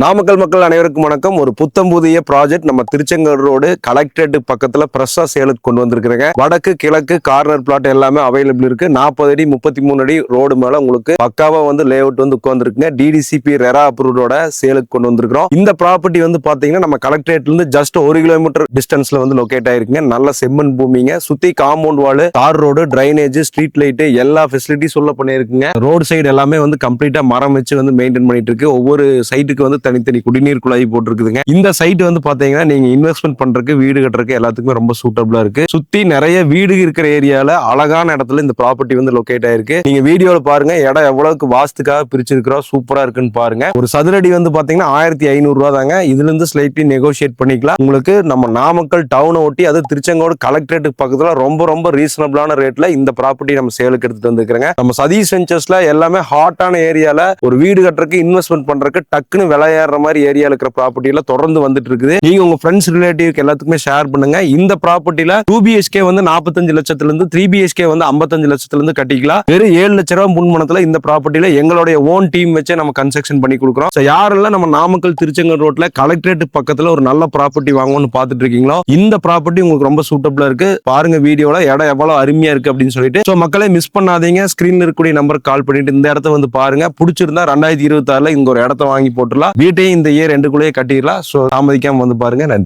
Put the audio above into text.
நாமக்கல் மக்கள் அனைவருக்கும் வணக்கம். ஒரு புத்தம் புதிய ப்ராஜெக்ட் நம்ம திருச்செங்கோடு ரோடு கலெக்டரேட் பக்கத்துல பிரஸ்ஸா சேலுக்கு கொண்டு வந்திருக்கிறேங்க. வடக்கு கிழக்கு கார்னர் பிளாட் எல்லாமே அவைலபிள் இருக்கு. 40 அடி 33 அடி ரோடு மேல உங்களுக்கு பக்காவா லே அவுட் உட்கார்ந்துருக்குங்க. டிடிசிபி ரெரா அப்ரூவோட சேலுக்கு கொண்டு வந்திருக்கிறோம். இந்த ப்ராப்பர்ட்டி பாத்தீங்கன்னா நம்ம கலெக்டரேட்ல இருந்து ஜஸ்ட் 1 கிலோமீட்டர் டிஸ்டன்ஸ்ல லொகேட் ஆயிருக்குங்க. நல்ல செம்மண் பூமிங்க. சுத்தி காம்பவுண்ட் வால், தார் ரோடு, டிரைனேஜ், ஸ்ட்ரீட் லைட் எல்லா ஃபெசிலிட்டிஸ் உள்ள பண்ணிருக்குங்க. ரோடு சைடு எல்லாமே கம்ப்ளீட்டா மரம் வச்சு மெயின்டைன் பண்ணிட்டு இருக்கு. ஒவ்வொரு சைட்டுக்கு தனித்தனி குடிநீர் குழாய் போட்டுருக்குதுங்க. இந்த சைட் பாத்தீங்கன்னா நீங்க இன்வெஸ்ட்மெண்ட் பண்றதுக்கு, வீடு கட்டுறதுக்கு எல்லாத்துக்குமே ரொம்ப சூட்டபிளா இருக்கு. சுத்தி நிறைய வீடு இருக்கிற ஏரியால அழகான இடத்துல இந்த ப்ராப்பர்ட்டி லொகேட் ஆயிருக்கு. நீங்க வீடியோல பாருங்க இடம் எவ்வளவுக்கு வாஸ்துக்காக பிரிச்சிருக்கிறோம், சூப்பரா இருக்குன்னு பாருங்க. ஒரு சதுரடி பாத்தீங்கன்னா 1500 ரூபா தாங்க. இதுல இருந்து ஸ்லைட்லி நெகோசியேட் பண்ணிக்கலாம். உங்களுக்கு நம்ம நாமக்கல் டவுனை ஒட்டி, அது திருச்செங்கோடு கலெக்டரேட் பக்கத்துல ரொம்ப ரொம்ப ரீசனபிளான ரேட்ல இந்த ப்ராப்பர்ட்டி நம்ம சேலுக்கு எடுத்துட்டு வந்துருக்காங்க. நம்ம சதீஷ் வெஞ்சர்ஸ்ல எல்லாமே ஹாட்டான ஏரியால ஒரு வீடு கட்டுறதுக்கு, இன்வெஸ்ட்மெண்ட் பண்றதுக்கு டக்குன்னு விளையாடுற மாதிரி ஏரியால இருக்கிற ப்ராப்பர்ட்டி எல்லாம் தொடர்ந்து வந்துட்டு இருக்குது. நீங்க உங்க ஃப்ரெண்ட்ஸ் ரிலேட்டிவ் எல்லாத்துக்குமே ஷேர் பண்ணுங்க. இந்த ப்ராப்பர்ட்டில 2BHK 45 லட்சத்துல இருந்து 3BHK 55 லட்சத்துல இருந்து கட்டிக்கலாம். வெறும் 7 லட்ச ரூபாய் முன்பணத்துல இந்த ப்ராப்பர்ட்டில எங்களுடைய ஓன் டீம் வச்சு நம்ம கன்ஸ்ட்ரக்ஷன் பண்ணி கொடுக்குறோம். யாரெல்லாம் நம்ம நாமக்கல் திருச்செங்கோடு ரோட்ல கலெக்டரேட் பக்கத்துல ஒரு நல்ல ப்ராப்பர்ட்டி வாங்கணும்னு பாத்துட்டு இருக்கீங்களோ, இந்த ப்ராப்பர்ட்டி உங்களுக்கு ரொம்ப சூட்டபிளா இருக்கு. பாருங்க வீடியோல இடம் எவ்வளவு அருமையா இருக்கு அப்படின்னு சொல்லிட்டு. மக்களே மிஸ் பண்ணாதீங்க. ஸ்கிரீன்ல இருக்கக்கூடிய நம்பருக்கு கால் பண்ணிட்டு இந்த இடத்த பாருங்க. பிடிச்சிருந்தா 2026ல இங்க ஒரு இடத்த வாங்கி போட்டுலாம். வீட்டையும் இந்த இயர் 2க்குள்ளேயே கட்டிடலாம். தாமதிக்காம பாருங்க. நன்றி.